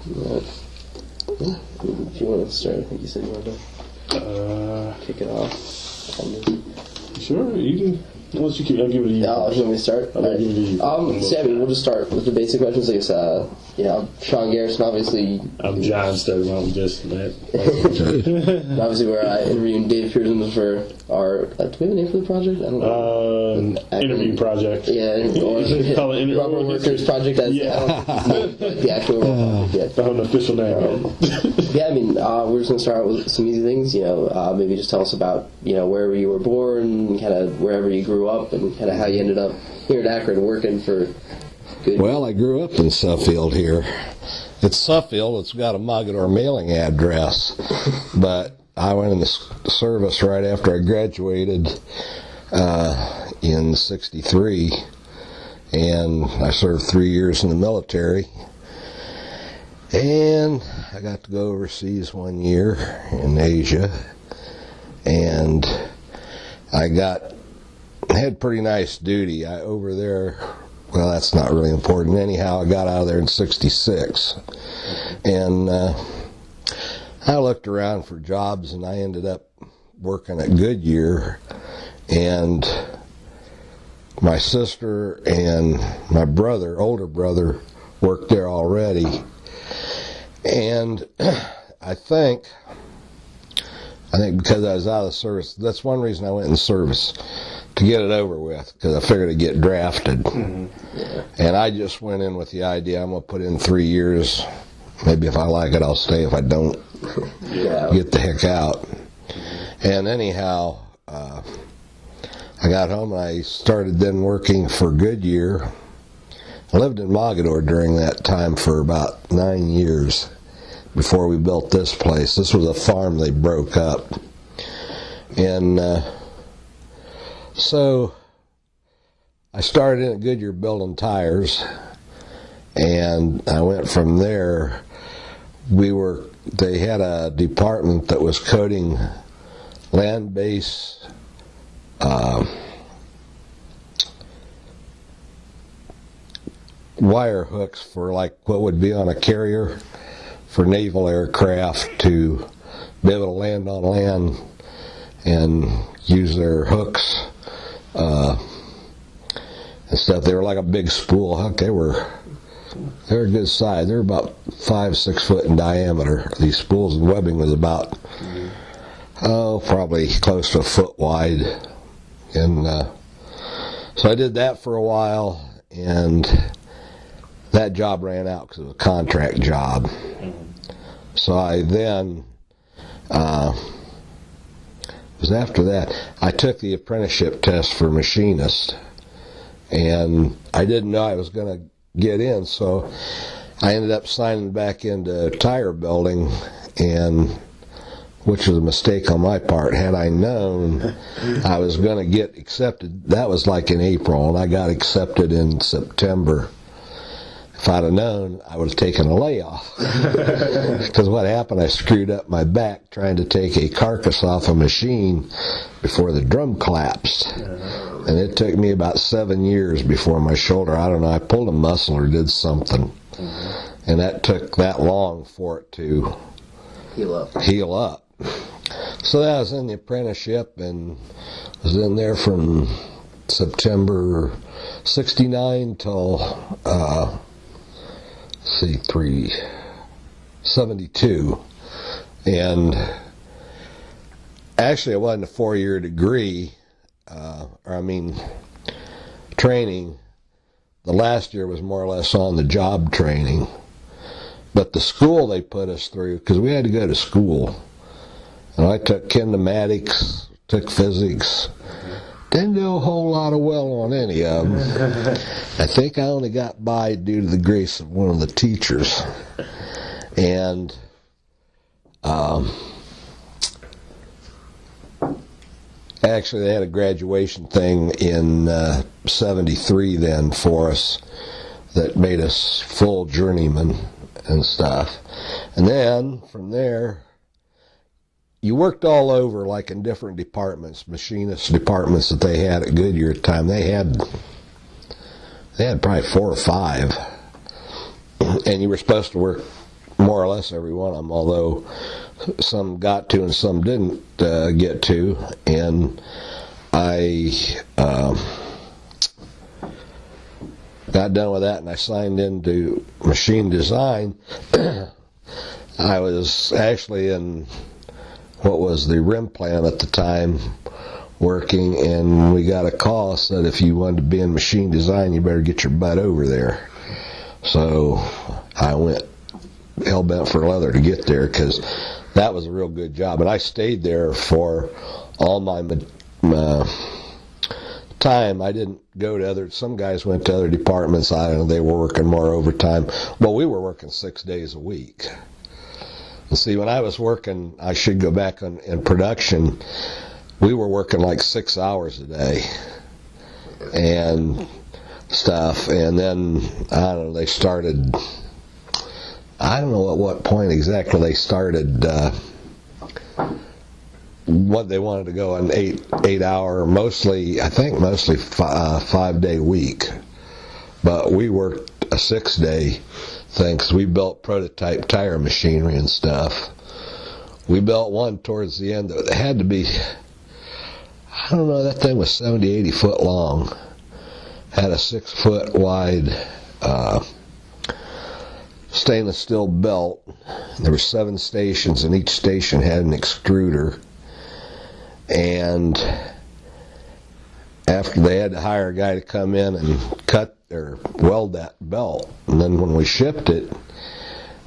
Yeah. If you want to start, I think you said you wanted to kick it off. Sure, you can. I'll give it to you. You want me to start? I'll give it to you. We'll just start with the basic questions. I guess, I'm Shawn Garrison, obviously. I'm John Stone, I'm just that. Obviously, we're interviewing Dave Pearson for our. Do we have a name for the project? I don't know. Interview project. Yeah, Call it Rubber Workers Project. I don't think the actual project yet. An official name. Yeah, we're just going to start out with some easy things. Maybe just tell us about, wherever you were born, kind of wherever you grew up, and kind of how you ended up here at Akron working for Goodyear. Well, I grew up in Suffield here. It's Suffield. It's got a Mogador mailing address. But I went in the service right after I graduated in '63. And I served 3 years in the military. And I got to go overseas 1 year in Asia. And I had pretty nice duty. Over there, well, that's not really important. Anyhow, I got out of there in '66. And I looked around for jobs, and I ended up working at Goodyear. And my sister and my older brother, worked there already. And I think because I was out of the service, that's one reason I went in the service, to get it over with, because I figured I'd get drafted. Mm-hmm. Yeah. And I just went in with the idea, I'm going to put in 3 years. Maybe if I like it, I'll stay. If I don't, get the heck out. And anyhow, I got home and I started then working for Goodyear. I lived in Mogador during that time for about 9 years before we built this place. This was a farm they broke up. And so I started in at Goodyear building tires, and I went from there. They had a department that was coating land-based wire hooks for like what would be on a carrier for naval aircraft to be able to land on land and use their hooks and stuff. They were like a big spool hook. They were a good size. They were about 5-6 foot in diameter, these spools, and webbing was about probably close to a foot wide. And so I did that for a while, and that job ran out because it was a contract job. So I then, it was after that, I took the apprenticeship test for machinist, and I didn't know I was going to get in, so I ended up signing back into tire building, which was a mistake on my part. Had I known I was going to get accepted, that was like in April, and I got accepted in September. If I'd have known, I would have taken a layoff. Because what happened, I screwed up my back trying to take a carcass off a machine before the drum collapsed. And it took me about 7 years before my shoulder, I don't know, I pulled a muscle or did something. And that took that long for it to heal up. So I was in the apprenticeship and was in there from September '69 till 72. And actually it wasn't a 4-year degree, training. The last year was more or less on the job training. But the school they put us through, because we had to go to school, and I took kinematics, took physics, didn't do a whole lot of well on any of them. I think I only got by due to the grace of one of the teachers. And actually they had a graduation thing in '73 then for us that made us full journeymen and stuff. And then from there, you worked all over, like in different departments, machinist departments that they had at Goodyear at the time. They had probably 4 or 5, and you were supposed to work more or less every one of them, although some got to and some didn't get to. And I got done with that, and I signed into machine design. I was actually in what was the rim plant at the time working, and we got a call said if you wanted to be in machine design, you better get your butt over there. So I went hell-bent for leather to get there, because that was a real good job. And I stayed there for all my time. I didn't go to other, some guys went to other departments. I don't know, they were working more overtime. Well, we were working 6 days a week. And see, when I was working, I should go back in production, we were working like 6 hours a day and stuff. And then, I don't know, they started, I don't know at what point exactly they started what they wanted to go an 8 hour, mostly 5 day week. But we worked a 6 day thing, 'cause we built prototype tire machinery and stuff. We built one towards the end that had to be, I don't know, that thing was 70, 80 foot long. Had a 6 foot wide stainless steel belt. There were 7 stations, and each station had an extruder. And after they had to hire a guy to come in and cut or weld that belt, and then when we shipped it,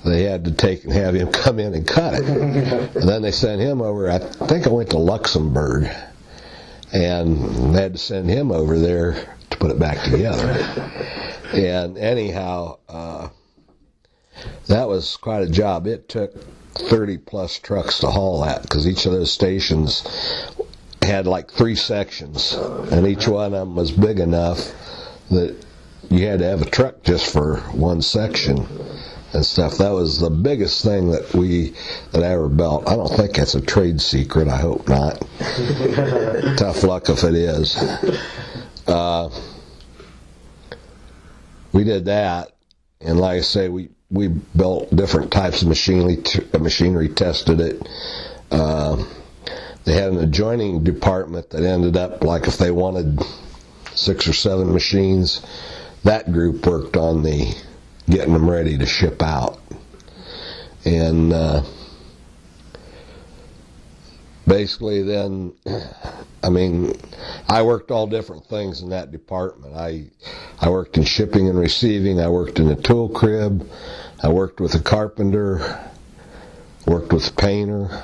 they had to take and have him come in and cut it. And then they sent him over, I think I went to Luxembourg, and they had to send him over there to put it back together. And anyhow, that was quite a job. It took 30 plus trucks to haul that, because each of those stations had like 3 sections, and each one of them was big enough that you had to have a truck just for one section and stuff. That was the biggest thing that I ever built. I don't think that's a trade secret. I hope not. Tough luck if it is. We did that, and like I say, we built different types of machinery, tested it. They had an adjoining department that ended up, like if they wanted 6 or 7 machines, that group worked on getting them ready to ship out. And basically then, I mean, I worked all different things in that department. I worked in shipping and receiving. I worked in a tool crib. I worked with a carpenter. Worked with a painter.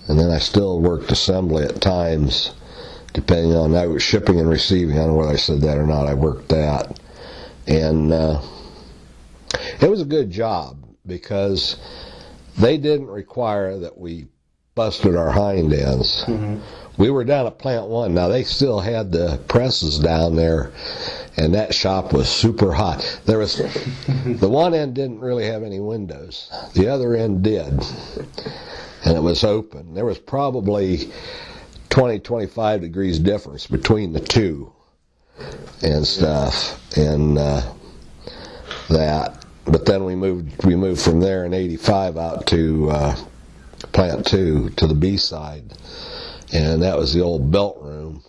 And then I still worked assembly at times, depending on, I was shipping and receiving. I don't know whether I said that or not. I worked that. And it was a good job, because they didn't require that we busted our hind ends. Mm-hmm. We were down at Plant 1. Now, they still had the presses down there, and that shop was super hot. There was, the one end didn't really have any windows. The other end did. And it was open. There was probably 20, 25 degrees difference between the two and stuff. And that. But then we moved from there in '85 out to Plant 2 to the B side, and that was the old belt room.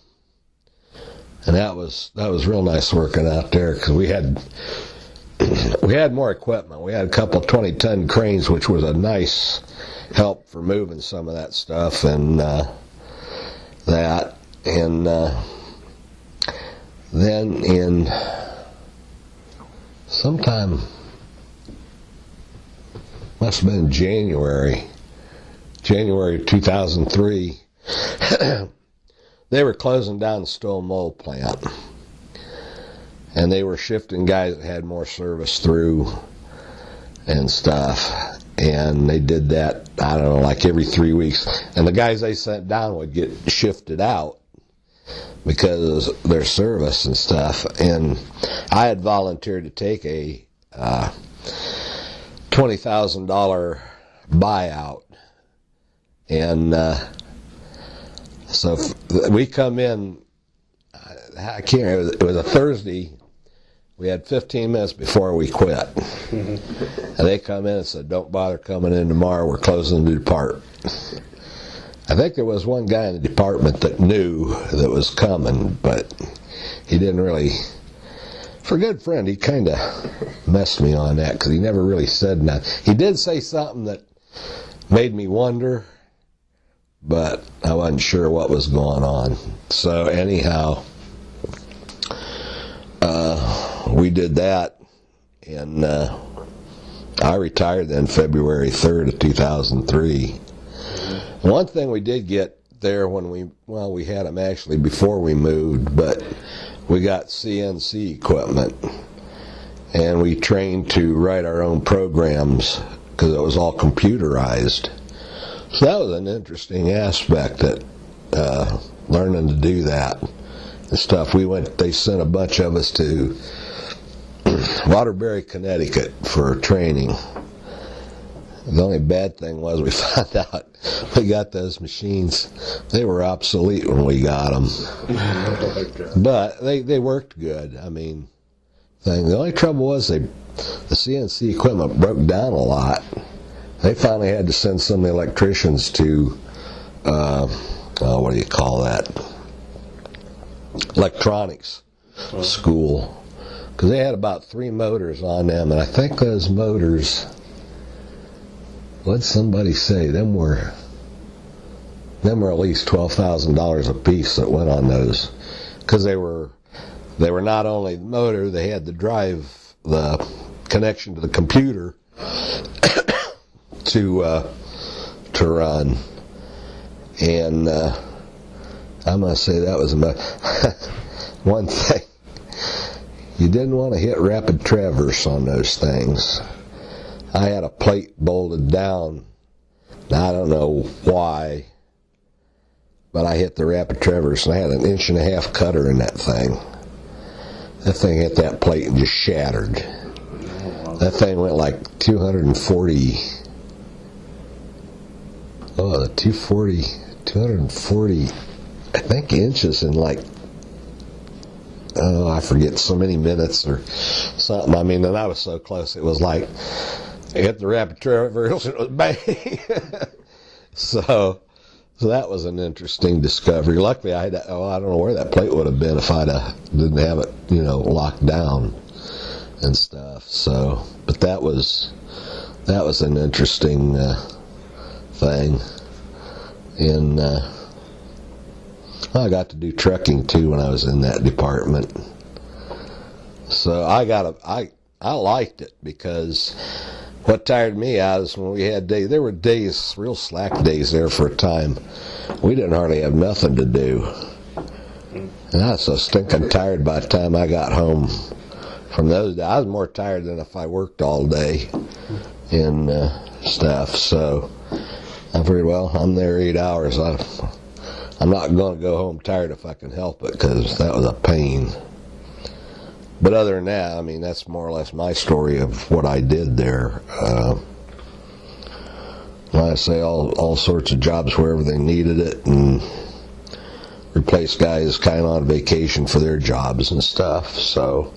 And that was real nice working out there, because we had more equipment. We had a couple 20-ton cranes, which was a nice help for moving some of that stuff, and that. And then in sometime, must have been January 2003, they were closing down the stone mold plant, and they were shifting guys that had more service through and stuff, and they did that, I don't know, like every 3 weeks, and the guys they sent down would get shifted out because of their service and stuff. And I had volunteered to take a $20,000 buyout, and so we come in, I can't remember, it was a Thursday. We had 15 minutes before we quit. And they come in and said, don't bother coming in tomorrow, we're closing the department. I think there was one guy in the department that knew that was coming, but he didn't really. For a good friend, he kind of messed me on that because he never really said nothing. He did say something that made me wonder, but I wasn't sure what was going on. So anyhow, we did that, and I retired then February 3rd of 2003. One thing we did get there when we had them actually before we moved, but we got CNC equipment, and we trained to write our own programs because it was all computerized. So that was an interesting aspect, that learning to do that and stuff. They sent a bunch of us to Waterbury, Connecticut for training. The only bad thing was we found out we got those machines. They were obsolete when we got them. But they worked good. I mean, the only trouble was the CNC equipment broke down a lot. They finally had to send some electricians to, what do you call that? Electronics school. Because they had about 3 motors on them, and I think those motors, what'd somebody say? Them were at least $12,000 a piece that went on those, because they were not only the motor, they had the drive, the connection to the computer to run, and I'm gonna say that was about one thing. You didn't want to hit rapid traverse on those things. I had a plate bolted down. I don't know why, but I hit the rapid traverse, and I had an 1.5-inch cutter in that thing. That thing hit that plate and just shattered. That thing went like 240, I think, inches in like, I forget, so many minutes or something. I mean, and I was so close, it was like, I hit the rapid traverse, it was bang. So that was an interesting discovery. Luckily, I don't know where that plate would have been if I didn't have it, locked down and stuff. So, but that was an interesting thing. And I got to do trucking too when I was in that department. So I liked it, because what tired me out is when we had days, there were days, real slack days there for a time. We didn't hardly have nothing to do. And I was so stinking tired by the time I got home from those days. I was more tired than if I worked all day and stuff. So I figured, well, I'm there 8 hours. I'm not going to go home tired if I can help it, because that was a pain. But other than that, I mean, that's more or less my story of what I did there. Like I say, all sorts of jobs wherever they needed it, and replace guys kind of on vacation for their jobs and stuff. So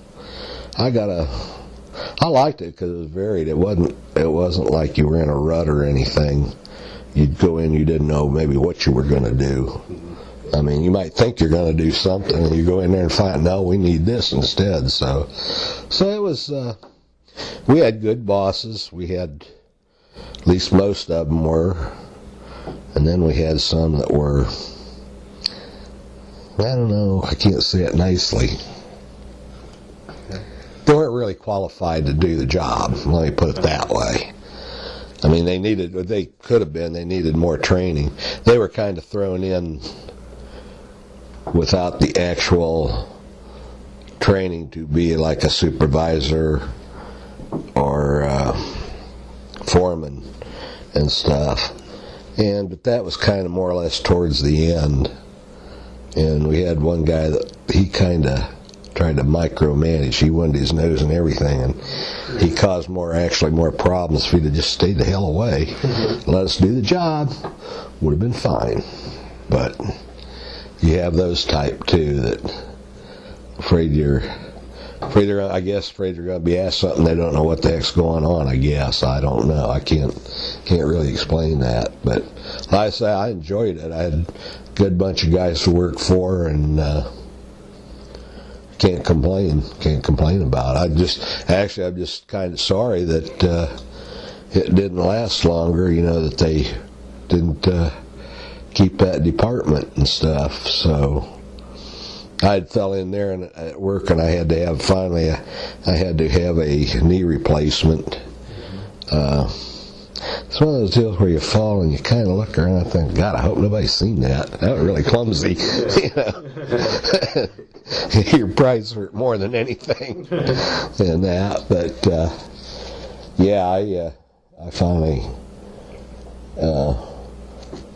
I liked it because it was varied. It wasn't like you were in a rut or anything. You'd go in, you didn't know maybe what you were going to do. I mean, you might think you're going to do something, and you go in there and find, no, we need this instead. So it was, we had good bosses. We had, at least most of them were. And then we had some that were, I don't know, I can't say it nicely. They weren't really qualified to do the job, let me put it that way. I mean, they needed more training. They were kind of thrown in without the actual training to be like a supervisor or foreman and stuff. But that was kind of more or less towards the end. And we had one guy that he kind of tried to micromanage. He wanted his nose and everything, and he caused more problems. If he'd have just stayed the hell away, let us do the job, would have been fine. But you have those type too that afraid you're afraid they're going to be asked something they don't know what the heck's going on. I guess I don't know. I can't really explain that. But like I say, I enjoyed it. I had a good bunch of guys to work for, and can't complain. Can't complain about it. I'm just kind of sorry that it didn't last longer. That they didn't keep that department and stuff. So I fell in there at work, and I had to have a knee replacement. It's one of those deals where you fall and you kind of look around and think, God, I hope nobody's seen that. That was really clumsy. Your price hurt more than anything in that. But I finally.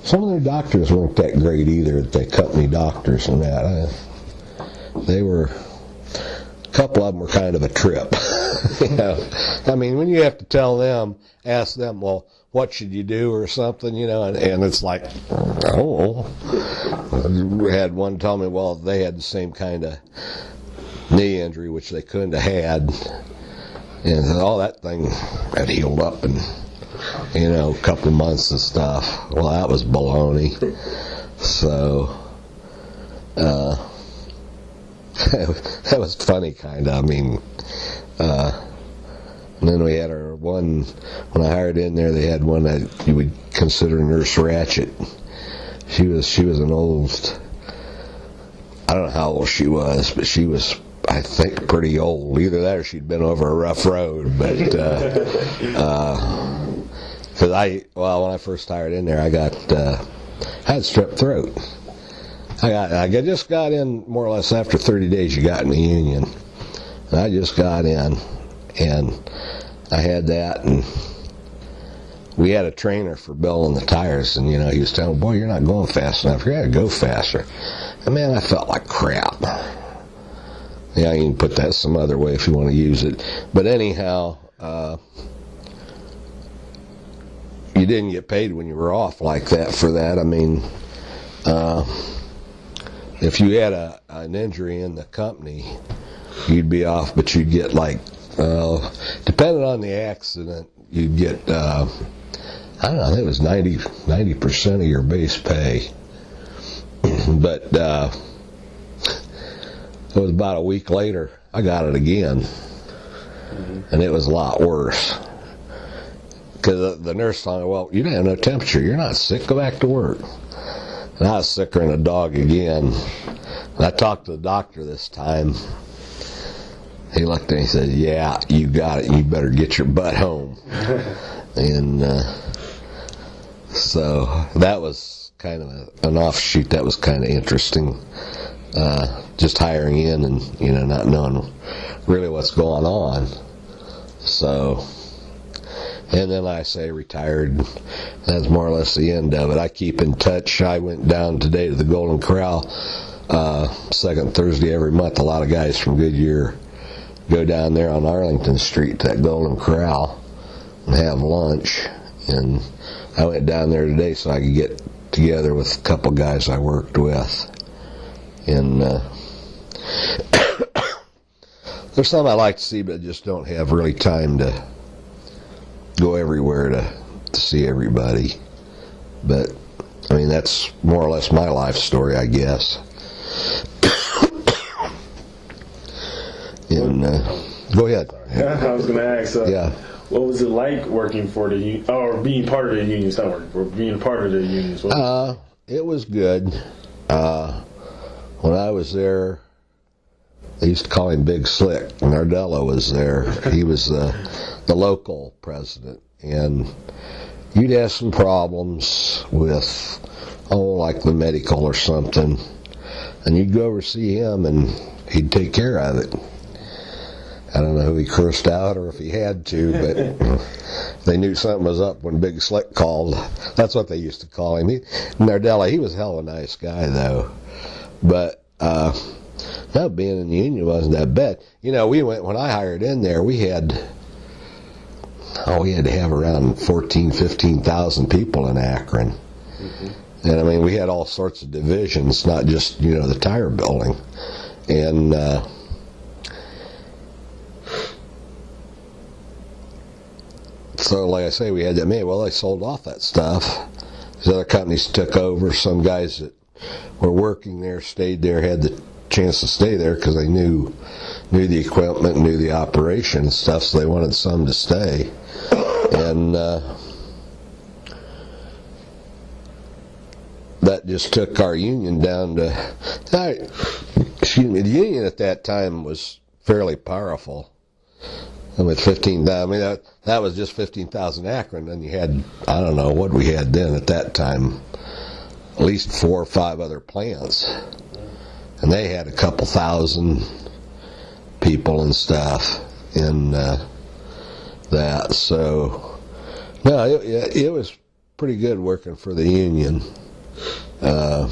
Some of their doctors weren't that great either. The company doctors and that. They were. A couple of them were kind of a trip. I mean, when you have to ask them, well, what should you do or something, and it's like, oh. We had one tell me, well, they had the same kind of knee injury, which they couldn't have had. And all that thing had healed up in, a couple of months and stuff. Well, that was baloney. So, that was funny, kind of. I mean, and then we had our one, when I hired in there, they had one that you would consider Nurse Ratchet. She was an old, I don't know how old she was, but she was, I think, pretty old. Either that or she'd been over a rough road. But, because when I first hired in there, I had strep throat. I just got in more or less after 30 days you got in the union. And I just got in, and I had that, and we had a trainer for building the tires, and he was telling me, boy, you're not going fast enough. You got to go faster. And man, I felt like crap. Yeah, you can put that some other way if you want to use it. But anyhow, you didn't get paid when you were off like that for that. I mean, if you had an injury in the company, you'd be off, but you'd get depending on the accident, you'd get, I don't know, I think it was 90% of your base pay. But it was about a week later, I got it again. And it was a lot worse. Because the nurse told me, well, you don't have no temperature. You're not sick. Go back to work. And I was sicker than a dog again. And I talked to the doctor this time. He looked at me and said, yeah, you got it. You better get your butt home. And so that was kind of an offshoot. That was kind of interesting. Just hiring in and, not knowing really what's going on. So, and then I retired. That's more or less the end of it. I keep in touch. I went down today to the Golden Corral, second Thursday every month. A lot of guys from Goodyear go down there on Arlington Street to that Golden Corral and have lunch. And I went down there today so I could get together with a couple guys I worked with. And there's some I like to see, but I just don't have really time to go everywhere to see everybody. But, I mean, that's more or less my life story, I guess. And, go ahead. I was going to ask, yeah. What was it like working for the union, or being part of the union? It's not working, or being part of the union. It was good. When I was there, they used to call him Big Slick. Nardella was there. He was the local president. And you'd have some problems with, like the medical or something. And you'd go over see him, and he'd take care of it. I don't know who he cursed out or if he had to, but they knew something was up when Big Slick called. That's what they used to call him. Nardella, he was a hell of a nice guy, though. But not being in the union wasn't that bad. When I hired in there, we had to have around 15,000 people in Akron. Mm-hmm. And I mean, we had all sorts of divisions, not just, the tire building. And So, like I say, we had that many. Well, they sold off that stuff. These other companies took over. Some guys that were working there stayed there, had the chance to stay there because they knew the equipment, knew the operation and stuff, so they wanted some to stay. And that just took our union down to, excuse me, the union at that time was fairly powerful. And with 15,000, I mean, that was just 15,000 Akron, and you had, I don't know what we had then at that time, at least 4 or 5 other plants. And they had a couple thousand people and stuff in that. So, no, it was pretty good working for the union. I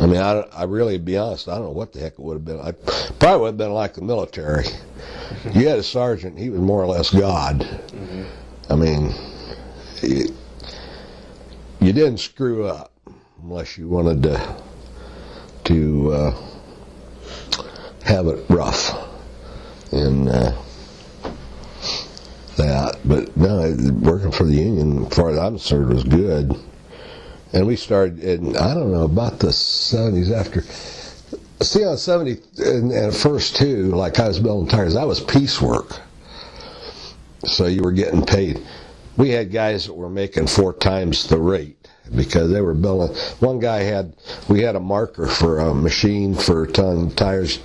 mean, I really, to be honest, I don't know what the heck it would have been. I probably would have been like the military. You had a sergeant, he was more or less God. Mm-hmm. I mean, you didn't screw up unless you wanted to have it rough in that. But no, working for the union, as far as I'm concerned, was good. And we started in, I don't know, about the 70s after. See, on 70, and at first too, like I was building tires, that was piecework. So you were getting paid. We had guys that were making 4 times the rate because they were building. One guy we had a marker for a machine for a ton of tires.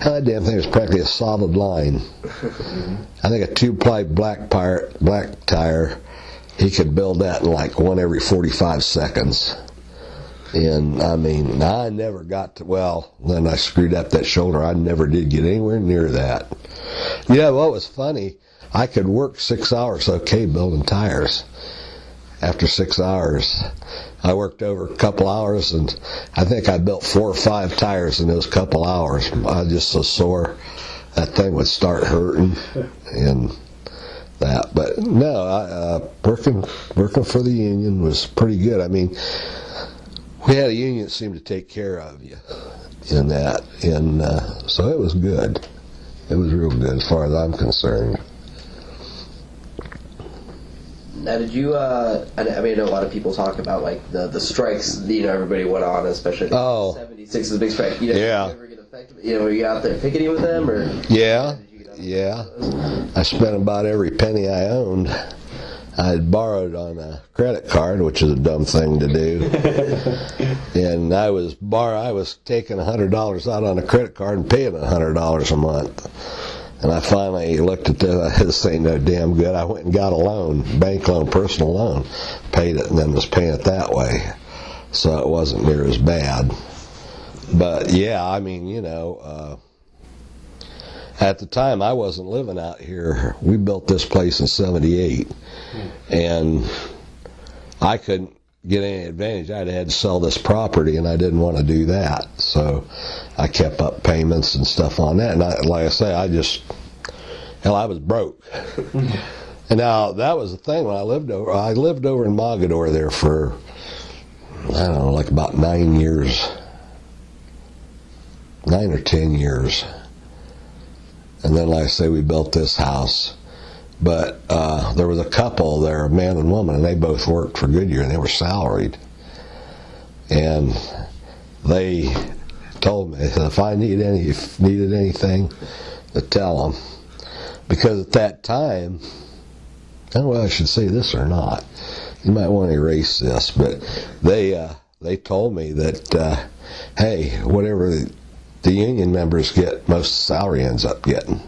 That damn thing was practically a solid line. I think a 2-ply black tire, he could build that in like 1 every 45 seconds. And I mean, I never got to, well, then I screwed up that shoulder. I never did get anywhere near that. Yeah, well, it was funny. I could work 6 hours okay building tires. After 6 hours, I worked over a couple hours, and I think I built 4 or 5 tires in those couple hours. I was just so sore, that thing would start hurting, and that. But no, working for the union was pretty good. I mean, we had a union that seemed to take care of you in that, and so it was good. It was real good as far as I'm concerned. Now, did you? I mean, I know a lot of people talk about like the strikes. Everybody went on, especially '76 is a big strike. Yeah. Did you ever get affected? Were you out there picketing with them, or? Yeah. I spent about every penny I owned. I had borrowed on a credit card, which is a dumb thing to do. And I was taking $100 out on a credit card and paying $100 a month. And I finally looked at this ain't no damn good. I went and got a loan, bank loan, personal loan, paid it, and then was paying it that way. So it wasn't near as bad. But yeah, I mean, at the time I wasn't living out here. We built this place in '78, and I couldn't get any advantage. I'd had to sell this property, and I didn't want to do that. So I kept up payments and stuff on that. And like I say, I was broke. And now that was the thing when I lived over in Mogadore there for, I don't know, like about 9 or 10 years. And then, like I say, we built this house. But there was a couple there, a man and woman, and they both worked for Goodyear, and they were salaried. And they told me, they said, if I needed anything, to tell them. Because at that time, I don't know whether I should say this or not. You might want to erase this, but they told me that, hey, whatever the union members get, most salary ends up getting.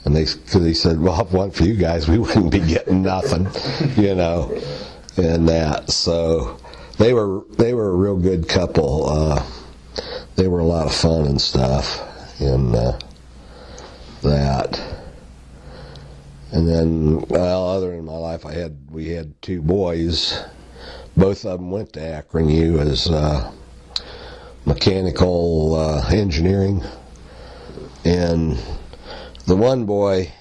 And because he said, well, if it wasn't for you guys, we wouldn't be getting nothing, and that. So they were a real good couple. They were a lot of fun and stuff, and that. And then, well, other in my life, we had 2 boys. Both of them went to Akron U as mechanical engineering, and the one boy,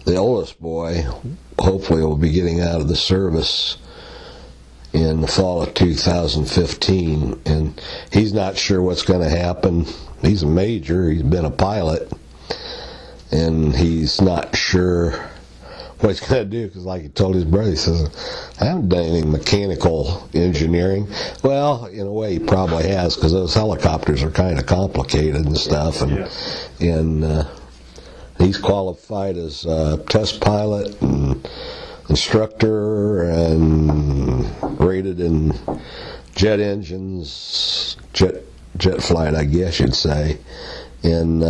the oldest boy, hopefully will be getting out of the service in the fall of 2015, and he's not sure what's going to happen. He's a major, he's been a pilot, and he's not sure what he's going to do, because like he told his brother, he says, I haven't done any mechanical engineering. Well, in a way he probably has, because those helicopters are kind of complicated and stuff, and he's qualified as a test pilot and instructor and rated in jet engines, jet flight, I guess you'd say, and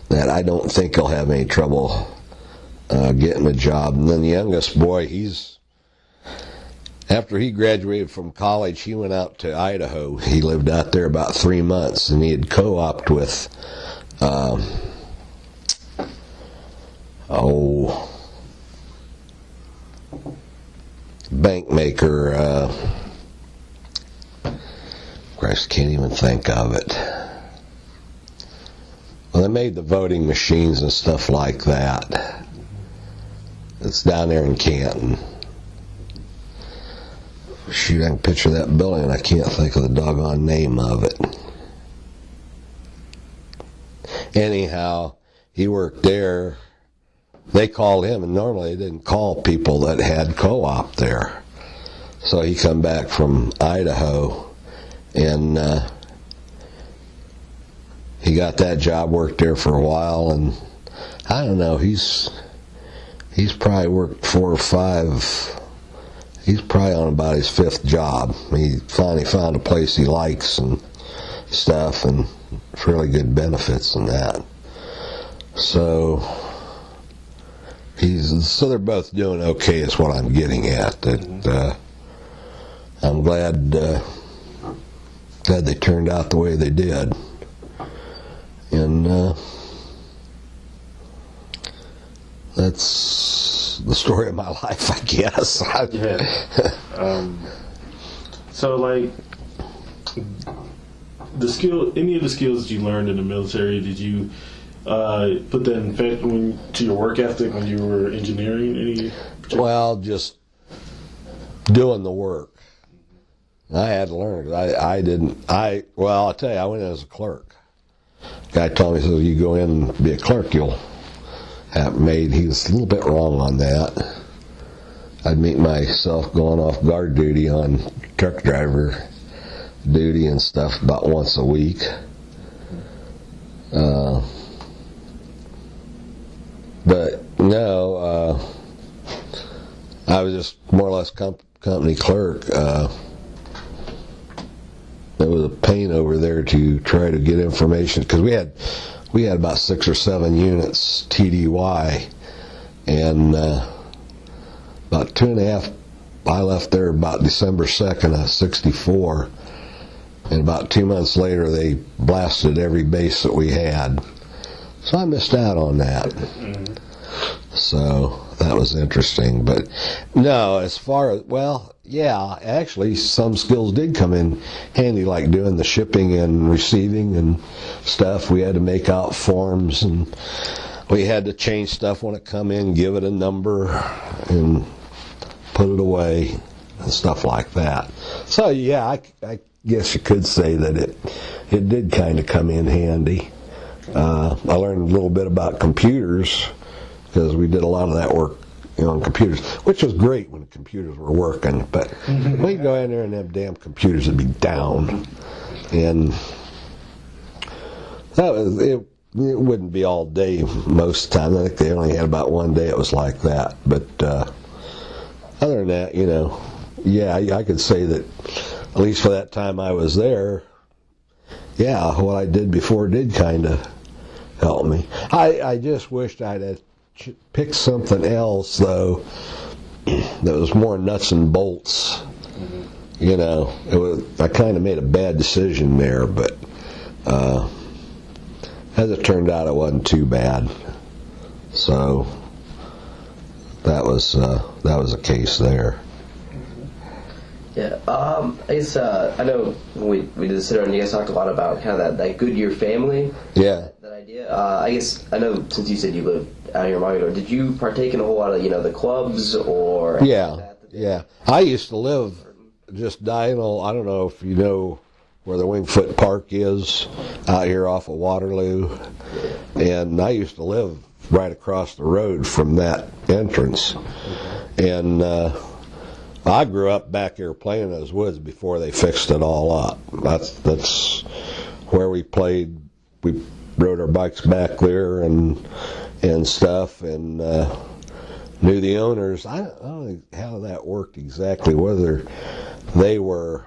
that I don't think he'll have any trouble getting a job. And then the youngest boy, after he graduated from college, he went out to Idaho. He lived out there about 3 months, and he had co-opted with bank maker, Christ, can't even think of it. Well, they made the voting machines and stuff like that. It's down there in Canton. Shoot, I can picture that building, and I can't think of the doggone name of it. Anyhow, he worked there. They called him, and normally they didn't call people that had co-op there. So he come back from Idaho, and he got that job, worked there for a while, and I don't know, he's probably worked 4 or 5. He's probably on about his 5th job. He finally found a place he likes and stuff, and fairly good benefits and that. So they're both doing okay, is what I'm getting at. That I'm glad they turned out the way they did, and that's the story of my life, I guess. Yeah. So, like, any of the skills that you learned in the military, did you put that in effect to your work ethic when you were engineering? Well, just doing the work. I had to learn. I'll tell you, I went in as a clerk. The guy told me, so you go in and be a clerk, you'll have made. He was a little bit wrong on that. I'd meet myself going off guard duty on truck driver duty and stuff about once a week. But no, I was just more or less company clerk. It was a pain over there to try to get information, because we had about 6 or 7 units TDY, and about 2.5. I left there about December 2nd of '64, and about 2 months later they blasted every base that we had. So I missed out on that. Mm-hmm. So that was interesting. But no, as far as, well, yeah, actually some skills did come in handy, like doing the shipping and receiving and stuff. We had to make out forms, and we had to change stuff when it come in, give it a number, and put it away, and stuff like that. So yeah, I guess you could say that it did kind of come in handy. I learned a little bit about computers, because we did a lot of that work on computers, which was great when the computers were working, but we'd go in there and them damn computers would be down, and that was it. It wouldn't be all day most of the time. I think they only had about one day it was like that, but other than that, yeah, I could say that at least for that time I was there, yeah, what I did before did kind of help me. I just wished I'd have picked something else, though, that was more nuts and bolts. I kind of made a bad decision there, but as it turned out, it wasn't too bad. So that was the case there. Yeah, I guess I know we did a sit-down and you guys talked a lot about kind of that Goodyear family. Yeah. That idea. I guess I know since you said you lived out here in Montgomery, did you partake in a whole lot of the clubs or? Yeah, yeah. I used to live just diagonal. I don't know if you know where the Wingfoot Park is out here off of Waterloo. And I used to live right across the road from that entrance. And I grew up back here playing in those woods before they fixed it all up. That's where we played. We rode our bikes back there and stuff, and knew the owners. I don't know how that worked exactly, whether they were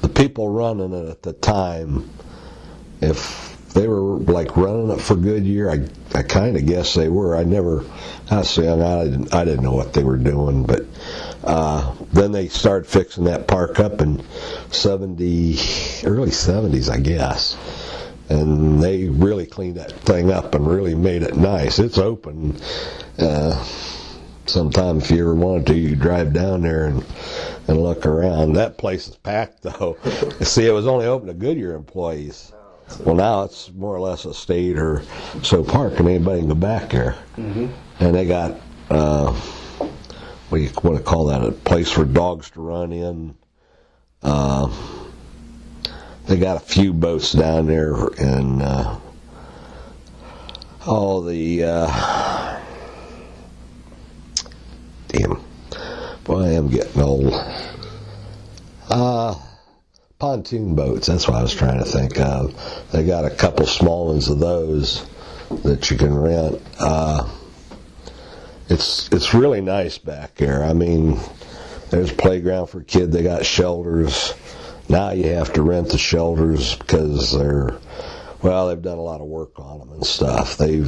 the people running it at the time. If they were like running it for Goodyear, I kind of guess they were. I was young, I didn't know what they were doing, but then they started fixing that park up in early 70s, I guess. And they really cleaned that thing up and really made it nice. It's open. Sometime if you ever wanted to, you drive down there and look around. That place is packed, though. See, it was only open to Goodyear employees. Well, now it's more or less a state or so park, and anybody can go back there. Mm-hmm. And they got, what do you want to call that, a place for dogs to run in. They got a few boats down there, and boy, I am getting old. Pontoon boats, that's what I was trying to think of. They got a couple small ones of those that you can rent. It's really nice back there. I mean, there's a playground for kids. They got shelters. Now you have to rent the shelters because they've done a lot of work on them and stuff. They've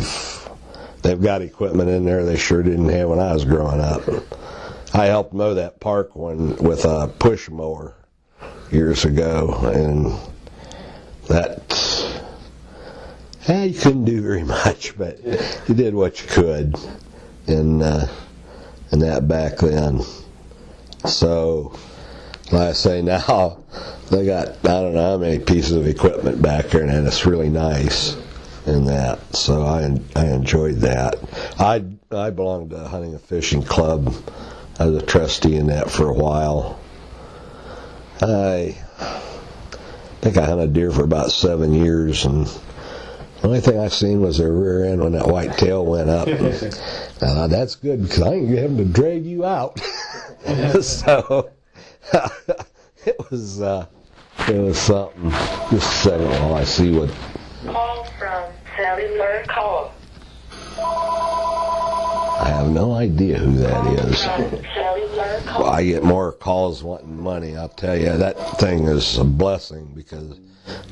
got equipment in there they sure didn't have when I was growing up. I helped mow that park one with a push mower years ago, and you couldn't do very much, but you did what you could in that back then. So, like I say, now they got, I don't know how many pieces of equipment back there, and it's really nice in that. So I enjoyed that. I belonged to a hunting and fishing club. I was a trustee in that for a while. I think I hunted deer for about 7 years, and the only thing I seen was their rear end when that white tail went up. Now that's good, because I ain't having to drag you out. So it was something. Just a second while I see what. Call from cellular call. I have no idea who that is. Cellular call. Well, I get more calls wanting money. I'll tell you, that thing is a blessing because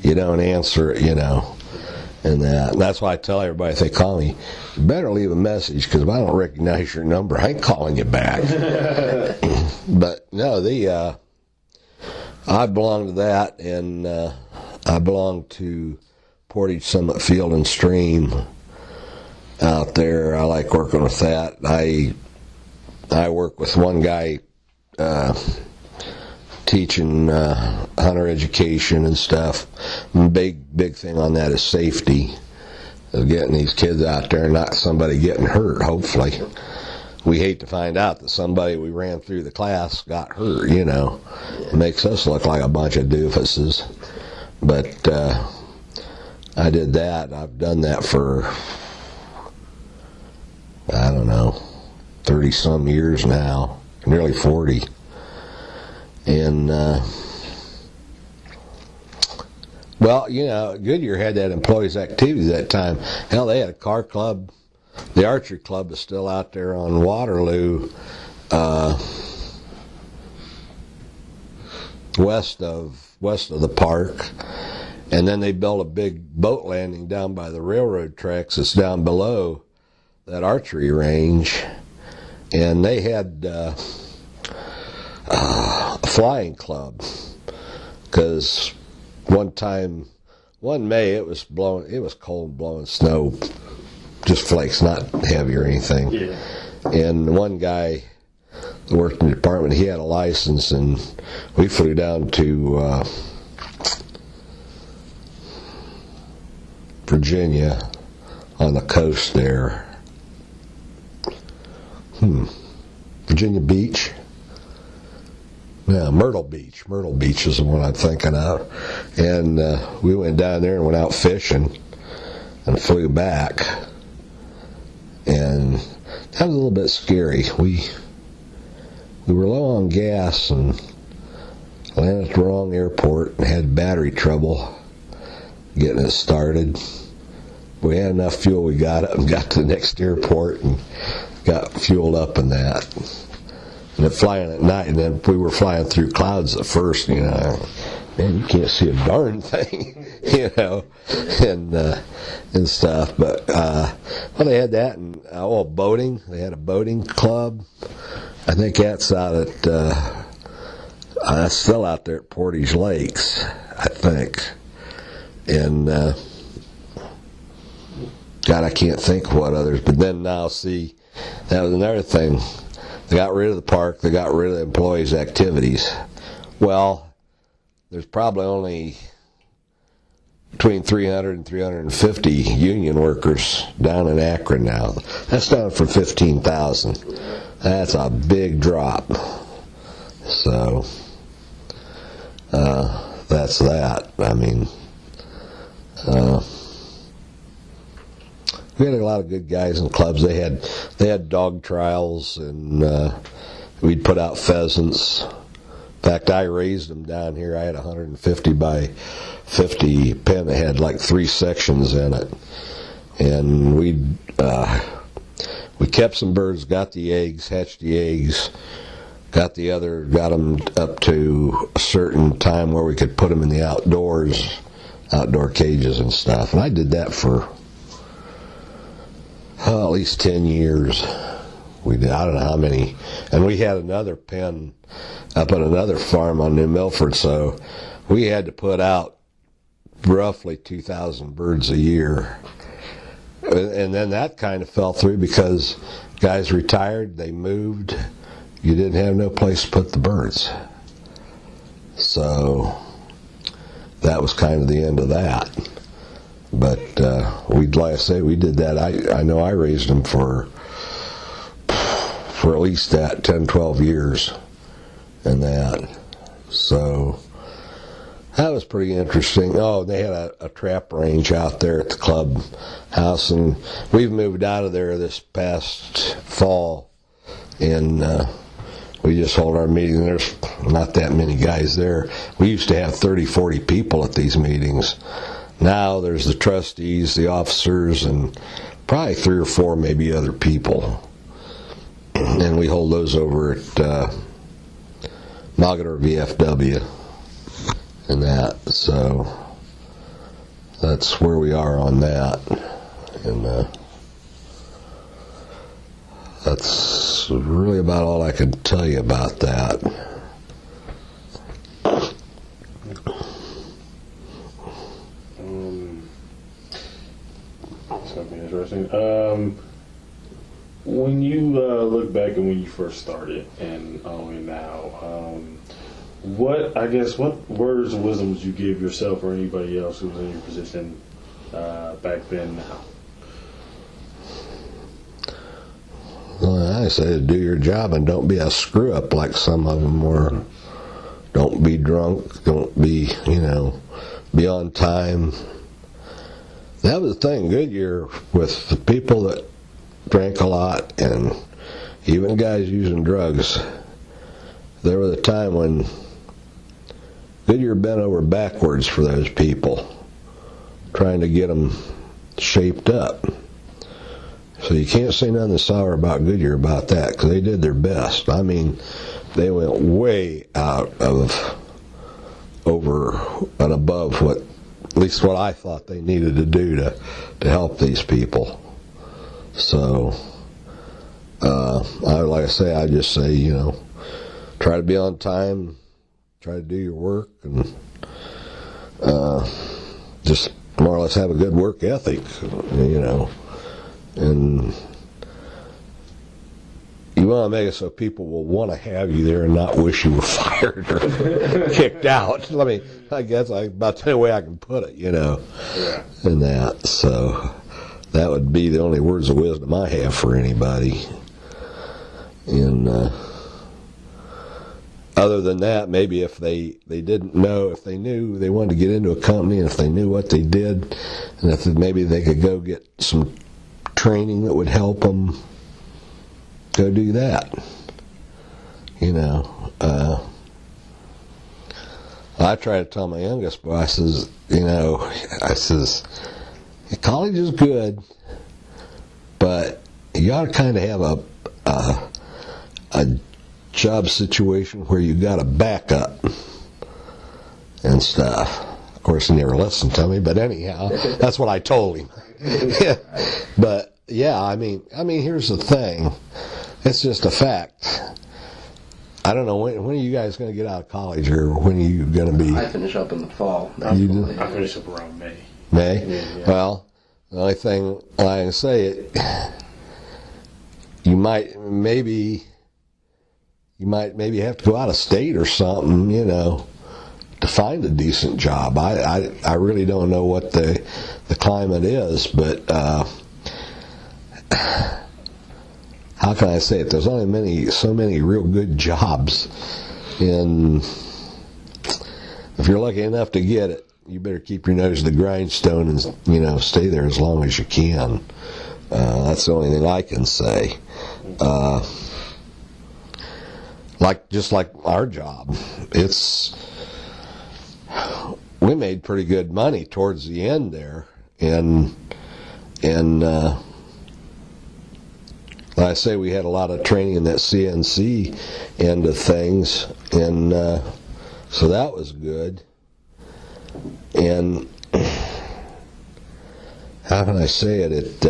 you don't answer it, and that's why I tell everybody if they call me, you better leave a message, because if I don't recognize your number, I ain't calling you back. But no, I belong to that, and I belong to Portage Summit Field and Stream out there. I like working with that. I work with one guy teaching hunter education and stuff. Big thing on that is safety, of getting these kids out there and not somebody getting hurt, hopefully. We hate to find out that somebody we ran through the class got hurt, It makes us look like a bunch of doofuses. But I did that. I've done that for, I don't know, 30-some years now, nearly 40. And, Goodyear had that employees' activities at that time. Hell, they had a car club. The archery club is still out there on Waterloo, west of the park. And then they built a big boat landing down by the railroad tracks. It's down below that archery range. And they had a flying club, because one May it was cold, blowing snow, just flakes, not heavy or anything. Yeah. And one guy that worked in the department, he had a license, and we flew down to Virginia on the coast there. Virginia Beach, Yeah, Myrtle Beach. Myrtle Beach is the one I'm thinking of. And we went down there and went out fishing and flew back. And that was a little bit scary. We were low on gas and landed at the wrong airport and had battery trouble getting it started. We had enough fuel, we got up and got to the next airport and got fueled up in that. And then flying at night, and then we were flying through clouds at first, you know. Man, you can't see a darn thing, you know, and stuff. But well, they had that, and boating. They had a boating club. I think that's out at that's still out there at Portage Lakes, I think. And God, I can't think of what others. But then now, see, that was another thing. They got rid of the park. They got rid of the employees' activities. Well, there's probably only between 300 and 350 union workers down in Akron now. That's down from 15,000. That's a big drop. So, that's that. I mean, we had a lot of good guys in clubs. They had dog trials, and we'd put out pheasants. In fact, I raised them down here. I had a 150 by 50 pen that had like 3 sections in it, and we kept some birds, got the eggs, hatched the eggs, got them up to a certain time where we could put them in the outdoor cages and stuff. And I did that for at least 10 years. We did, I don't know how many. And we had another pen up at another farm on New Milford, so we had to put out roughly 2,000 birds a year. And then that kind of fell through because guys retired, they moved. You didn't have no place to put the birds. So that was kind of the end of that. But like I say, we did that. I know I raised them for at least that 10, 12 years and that. So that was pretty interesting. Oh, they had a trap range out there at the club house, and we've moved out of there this past fall, and we just hold our meeting. There's not that many guys there. We used to have 30, 40 people at these meetings. Now there's the trustees, the officers, and probably 3 or 4 maybe other people. And we hold those over at Mogador VFW and that. So that's where we are on that. And that's really about all I can tell you about that. Something interesting. When you look back at when you first started and now, what words of wisdom would you give yourself or anybody else who was in your position back then now? Well, I say do your job and don't be a screw up like some of them were. Don't be drunk. Don't be, be on time. That was the thing, Goodyear, with the people that drank a lot and even guys using drugs. There was a time when Goodyear bent over backwards for those people, trying to get them shaped up. So you can't say nothing sour about Goodyear about that, because they did their best. I mean, they went way out of over and above what, at least what I thought they needed to do to help these people. So, like I say, I just say, try to be on time, try to do your work, and just more or less have a good work ethic, and you want to make it so people will want to have you there and not wish you were fired or kicked out. I guess about the only way I can put it, Yeah. And that. So that would be the only words of wisdom I have for anybody. And other than that, maybe if they didn't know, if they knew they wanted to get into a company, and if they knew what they did, and if maybe they could go get some training that would help them, go do that. I try to tell my youngest boy, I says, college is good, but you ought to kind of have a job situation where you got a backup and stuff. Of course, he never listened to me, but anyhow, that's what I told him. But yeah, I mean, here's the thing. It's just a fact. I don't know, when are you guys going to get out of college, or when are you going to be? I finish up in the fall. You do? I finish up around May. May? Yeah. Well, the only thing I can say, you might maybe have to go out of state or something, to find a decent job. I really don't know what the climate is, but how can I say it? There's only so many real good jobs, and if you're lucky enough to get it, you better keep your nose to the grindstone and stay there as long as you can. That's the only thing I can say. Just like our job, we made pretty good money towards the end there, and like I say, we had a lot of training in that CNC end of things, and so that was good. And how can I say it?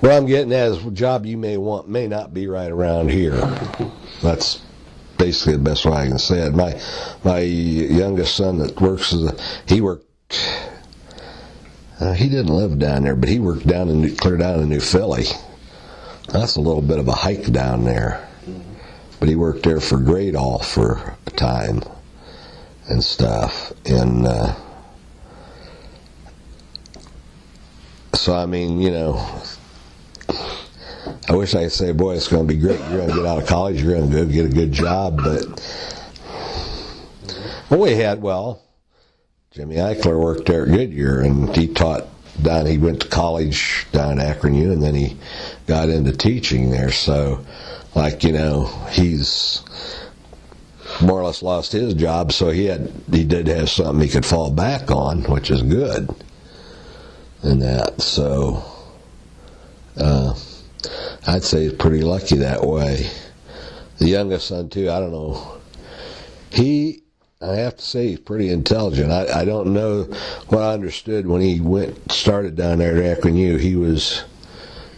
What I'm getting at is a job you may want may not be right around here. That's basically the best way I can say it. My youngest son that works he didn't live down there, but he worked clear down in New Philly. That's a little bit of a hike down there. But he worked there for Gradall for a time and stuff. And so, I mean, I wish I could say, boy, it's going to be great. You're going to get out of college. You're going to go get a good job. But Jimmy Eichler worked there at Goodyear, and he taught down. He went to college down at Akron, and then he got into teaching there. So, he's more or less lost his job. So he did have something he could fall back on, which is good. And that, so I'd say he's pretty lucky that way. The youngest son too. I don't know. I have to say he's pretty intelligent. I don't know what I understood when he started down there at Akron U. He was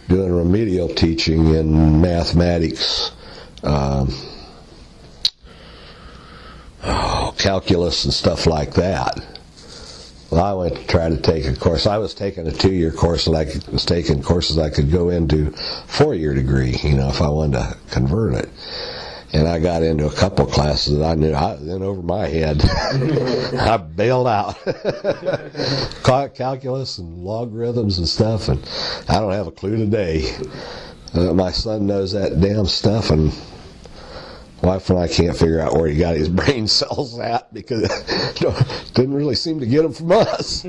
doing remedial teaching in mathematics, calculus and stuff like that. Well, I went to try to take a course. I was taking a 2-year course, and I was taking courses I could go into 4-year degree, if I wanted to convert it. And I got into a couple classes that I knew then over my head. I bailed out. Calculus and logarithms and stuff, and I don't have a clue today. My son knows that damn stuff, and wife and I can't figure out where he got his brain cells at, because it didn't really seem to get them from us.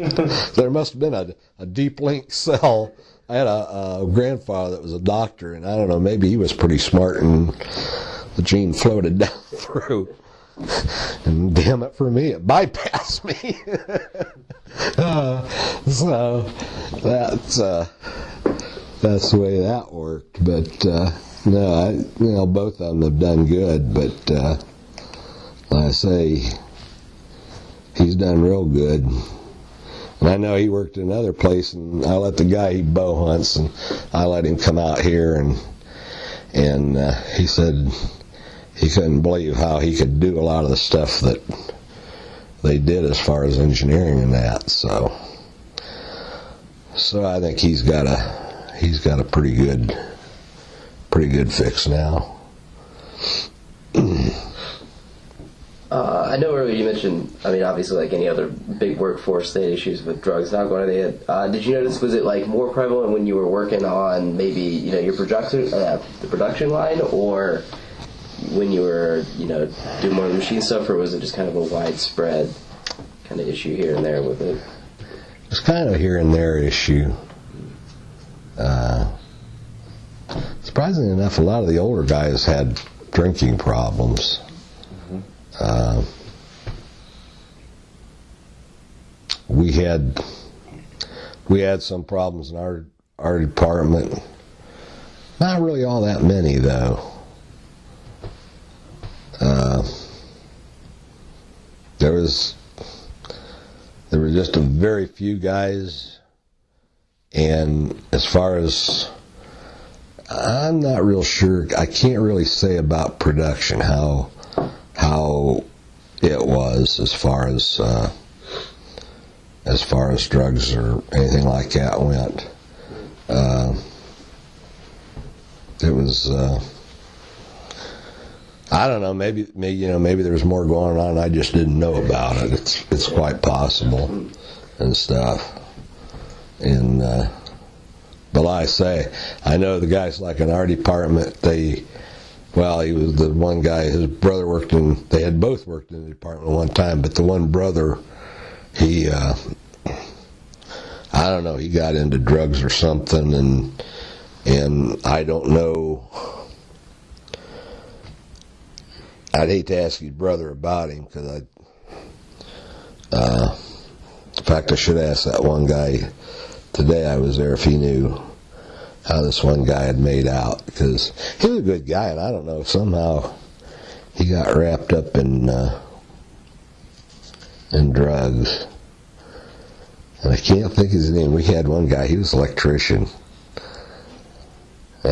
There must have been a deep link cell. I had a grandfather that was a doctor, and I don't know, maybe he was pretty smart, and the gene floated down through. And damn it for me, it bypassed me. So that's the way that worked. But no, both of them have done good. But like I say, he's done real good. And I know he worked in another place, and I let the guy, he bow hunts, and I let him come out here, and he said he couldn't believe how he could do a lot of the stuff that they did as far as engineering and that. So I think he's got a pretty good fix now. I know earlier you mentioned, I mean, obviously, like any other big workforce, they had issues with drugs and alcohol. Did you notice, was it like more prevalent when you were working on maybe, your the production line, or when you were, doing more of the machine stuff, or was it just kind of a widespread kind of issue here and there with it? It's kind of a here and there issue. Surprisingly enough, a lot of the older guys had drinking problems. We had some problems in our department. Not really all that many, though. There were just a very few guys, and as far as I'm not real sure, I can't really say about production how it was as far as drugs or anything like that went. It was I don't know, maybe there was more going on I just didn't know about it. It's quite possible and stuff. And but like I say, I know the guys like in our department, he was the one guy, his brother they had both worked in the department one time, but the one brother, he, I don't know, he got into drugs or something, and I don't know, I'd hate to ask his brother about him, because in fact, I should ask that one guy today I was there if he knew how this one guy had made out, because he was a good guy, and I don't know, somehow he got wrapped up in drugs, and I can't think of his name. We had one guy, he was an electrician.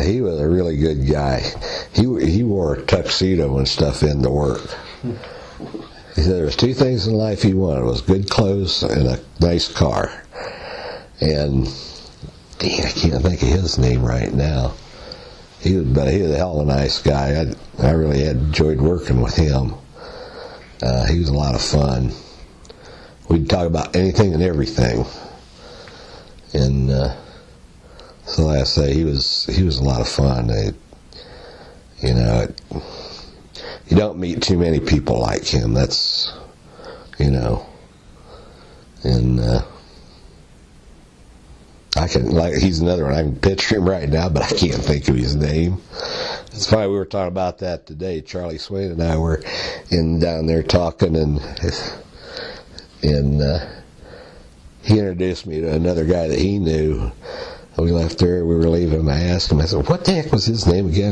He was a really good guy. He wore a tuxedo and stuff into work. He said there was two things in life he wanted: was good clothes and a nice car. And I can't think of his name right now. He was a hell of a nice guy. I really had enjoyed working with him. He was a lot of fun. We'd talk about anything and everything. And so like I say, he was a lot of fun. You don't meet too many people like him. That's, and he's another one. I can picture him right now, but I can't think of his name. It's funny, we were talking about that today. Charlie Swain and I were down there talking, and he introduced me to another guy that he knew. We left there, we were leaving, and I asked him, I said, what the heck was his name again?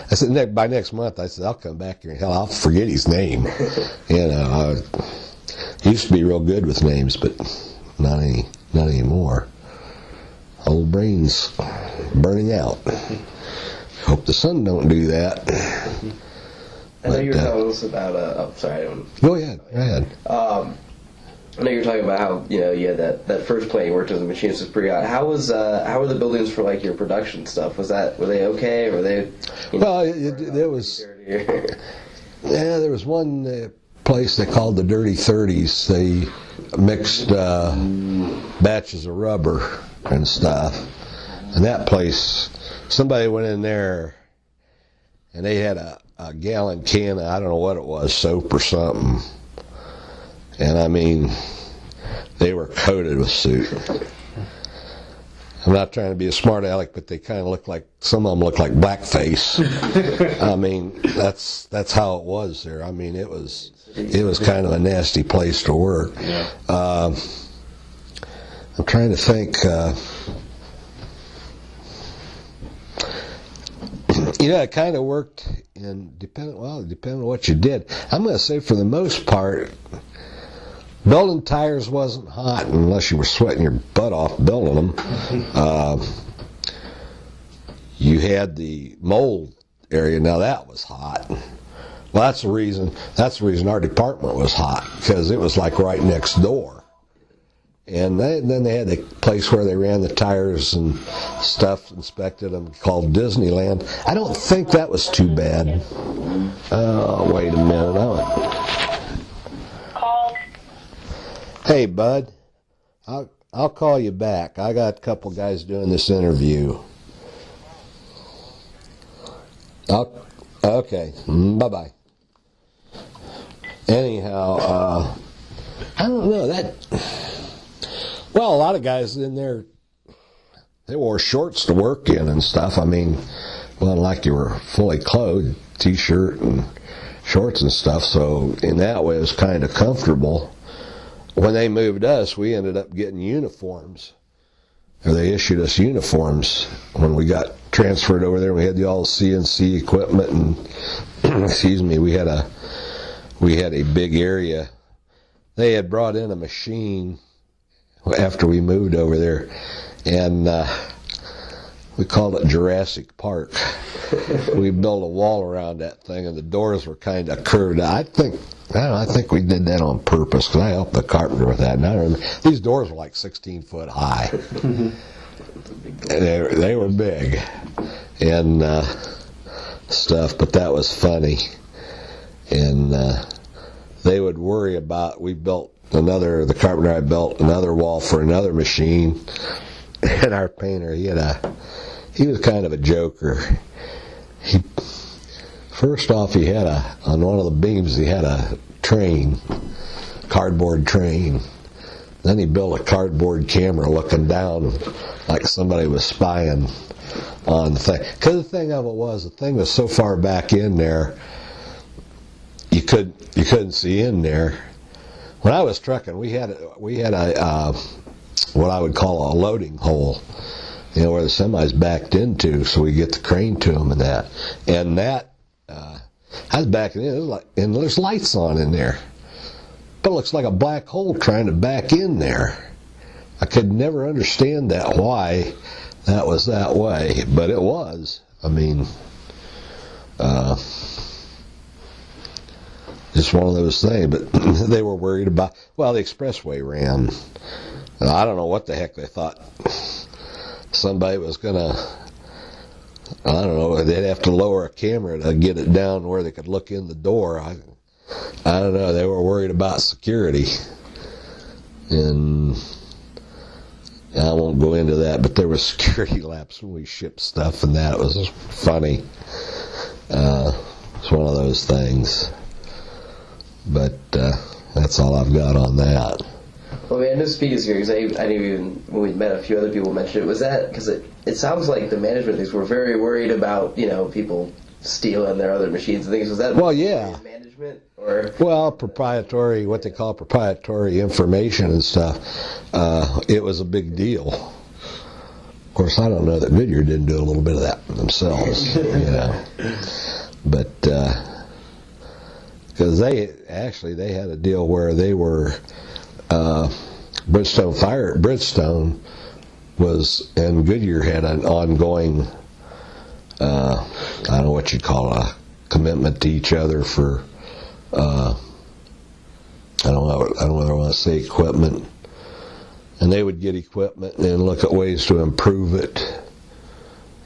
I said, by next month, I said, I'll come back here, and hell, I'll forget his name. I used to be real good with names, but not anymore. Old brain's burning out. Hope the sun don't do that. I know you were telling us about, sorry, I don't... Go ahead. I know you were talking about how, you had that first plant you worked as a machinist was pretty odd. How were the buildings for, like, your production stuff? Were they okay? Were they... Well, there was... Yeah, there was one place they called the Dirty 30s. They mixed batches of rubber and stuff. And that place, somebody went in there and they had a gallon can of, I don't know what it was, soap or something. And I mean, they were coated with soot. I'm not trying to be a smart aleck, but they kind of look like, some of them look like blackface. I mean, that's how it was there. I mean, it was kind of a nasty place to work. Yeah. I'm trying to think. It kind of worked depending on what you did. I'm going to say for the most part, building tires wasn't hot unless you were sweating your butt off building them. You had the mold area. Now that was hot. Well, that's the reason our department was hot, because it was like right next door. And then they had the place where they ran the tires and stuff, inspected them, called Disneyland. I don't think that was too bad. Oh, wait a minute. Hey, bud, I'll call you back. I got a couple guys doing this interview. Okay, bye-bye. Anyhow, I don't know that. Well, a lot of guys in there, they wore shorts to work in and stuff. I mean, it wasn't like you were fully clothed, t-shirt and shorts and stuff. So in that way, it was kind of comfortable. When they moved us, we ended up getting uniforms. Or they issued us uniforms when we got transferred over there. We had all the CNC equipment, and excuse me, we had a big area. They had brought in a machine after we moved over there, and we called it Jurassic Park. We built a wall around that thing, and the doors were kind of curved. I think we did that on purpose, because I helped the carpenter with that. And I remember these doors were like 16 foot high. And they were big and stuff, but that was funny. And they would worry about, the carpenter I built another wall for another machine, and our painter, he was kind of a joker. First off, on one of the beams, he had a cardboard train. Then he built a cardboard camera looking down like somebody was spying on the thing. Because the thing of it was, the thing was so far back in there, you couldn't see in there. When I was trucking, we had a what I would call a loading hole, where the semis backed into, so we get the crane to them and that. And that, I was backing in, and there's lights on in there. But it looks like a black hole trying to back in there. I could never understand why that was that way, but it was. I mean, just one of those things. But they were worried about, the expressway ran. I don't know what the heck they thought. Somebody was going to, I don't know, they'd have to lower a camera to get it down where they could look in the door. I don't know, they were worried about security. And I won't go into that, but there was security lapse when we shipped stuff and that. It was just funny. It's one of those things. But that's all I've got on that. Well, I mean, I know speaking of security, because I knew even when we met a few other people mentioned it, was that, because it sounds like the management things were very worried about, people stealing their other machines and things. Was that management? Or? Well, what they call proprietary information and stuff, it was a big deal. Of course, I don't know that Goodyear didn't do a little bit of that themselves, But, because they had a deal where they were, Bridgestone was, and Goodyear had an ongoing, I don't know what you call a commitment to each other for, I don't know whether I want to say equipment, and they would get equipment and look at ways to improve it,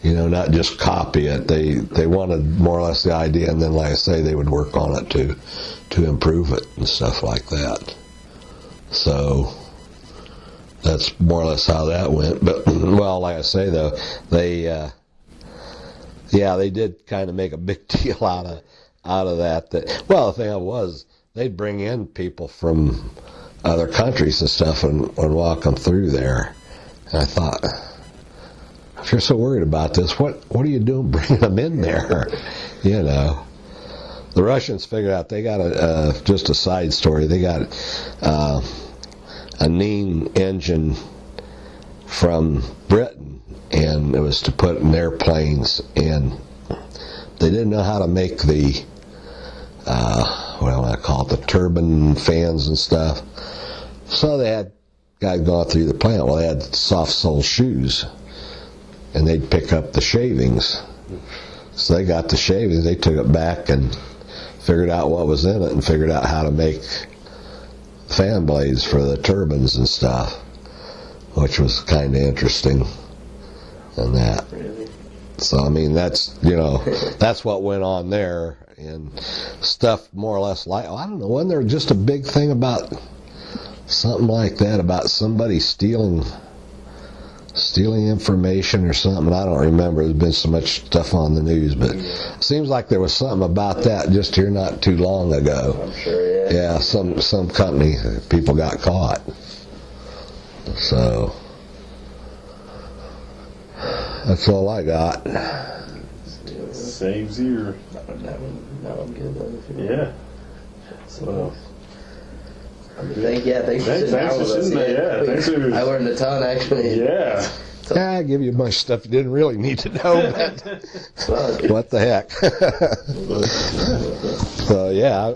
not just copy it. They wanted more or less the idea, and then, like I say, they would work on it to improve it and stuff like that. So that's more or less how that went. But, like I say, though, they did kind of make a big deal out of that. The thing was, they'd bring in people from other countries and stuff and walk them through there. And I thought, if you're so worried about this, what are you doing bringing them in there? The Russians figured out they got just a side story. They got a Neen engine from Britain, and it was to put in airplanes, and they didn't know how to make the what do I want to call it, the turbine fans and stuff. So they had guys going through the plant. Well, they had soft sole shoes, and they'd pick up the shavings. So they got the shavings, they took it back and figured out what was in it and figured out how to make fan blades for the turbines and stuff, which was kind of interesting and that. Really? So, I mean, that's, that's what went on there, and stuff more or less like, I don't know, wasn't there just a big thing about something like that about somebody stealing information or something. I don't remember. There's been so much stuff on the news, but it seems like there was something about that just here not too long ago. I'm sure, yeah. Yeah, some company people got caught. So that's all I got. Same here. No, I'm good. Yeah. So, thanks for sitting down with us. Thanks for. I learned a ton, actually. Yeah. Yeah, I give you a bunch of stuff you didn't really need to know, but what the heck. So yeah,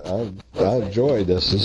I enjoyed this.